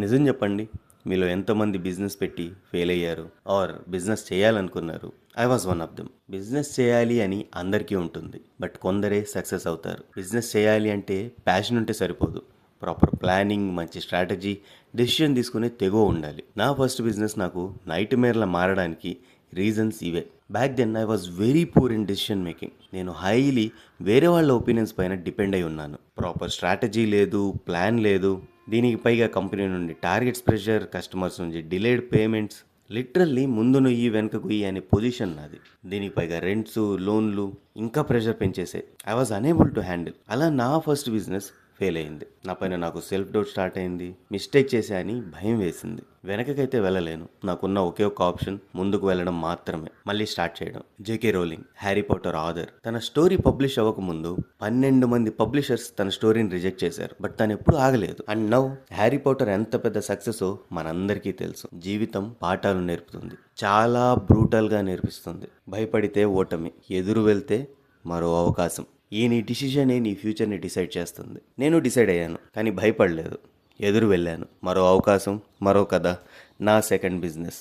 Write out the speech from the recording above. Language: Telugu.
నిజం చెప్పండి, మీలో ఎంతమంది బిజినెస్ పెట్టి ఫెయిల్ అయ్యారు ఆర్ బిజినెస్ చేయాలనుకున్నారు? I was one of them. Business చేయాలి అని అందరికీ ఉంటుంది, బట్ కొందరే సక్సెస్ అవుతారు. బిజినెస్ చేయాలి అంటే ప్యాషన్ ఉంటే సరిపోదు. ప్రాపర్ ప్లానింగ్, మంచి స్ట్రాటజీ, డెసిషన్ తీసుకునే తెగువ ఉండాలి. నా ఫస్ట్ బిజినెస్ నాకు నైట్ మేర్లా మారడానికి రీజన్స్ ఇవే. Back then I was very poor in decision making. నేను హైలీ వేరే వాళ్ళ ఒపీనియన్స్ పైన డిపెండ్ అయి ఉన్నాను. ప్రాపర్ స్ట్రాటజీ లేదు, ప్లాన్ లేదు. దీనికి పైగా కంపెనీ నుండి టార్గెట్స్ ప్రెషర్, కస్టమర్స్ నుంచి డిలేడ్ పేమెంట్స్. లిటరల్లీ ముందు నుయ్యి వెనక గుయ్యి అనే పొజిషన్ నాది. దీనికి పైగా రెంట్స్, లోన్లు ఇంకా ప్రెషర్ పెంచేసే. I was unable to handle. అలా నా ఫస్ట్ బిజినెస్ ఫెయిల్ అయింది. నా పైన నాకు సెల్ఫ్ డౌట్ స్టార్ట్ అయింది. మిస్టేక్ చేశా అని భయం వేసింది. వెనకకైతే వెళ్ళలేను. నాకున్న ఒకే ఒక ఆప్షన్ ముందుకు వెళ్ళడం మాత్రమే. మళ్ళీ స్టార్ట్ చేయడం. J K Rowling, Harry Potter author, తన స్టోరీ పబ్లిష్ అవ్వకముందు 12 మంది పబ్లిషర్స్ తన స్టోరీని రిజెక్ట్ చేశారు. బట్ తను ఎప్పుడు ఆగలేదు. అండ్ నౌ హ్యారీ పాటర్ ఎంత పెద్ద సక్సెస్ మనందరికీ తెలుసు. జీవితం పాఠాలు నేర్పుతుంది, చాలా బ్రూటల్గా నేర్పిస్తుంది. భయపడితే ఓటమి, ఎదురు వెళ్తే మరో అవకాశం. ఈ నీ డిసిషనే నీ ఫ్యూచర్ని డిసైడ్ చేస్తుంది. నేను డిసైడ్ అయ్యాను, కానీ భయపడలేదు. ఎదురు వెళ్ళాను. మరో అవకాశం, మరో కథ, నా సెకండ్ బిజినెస్.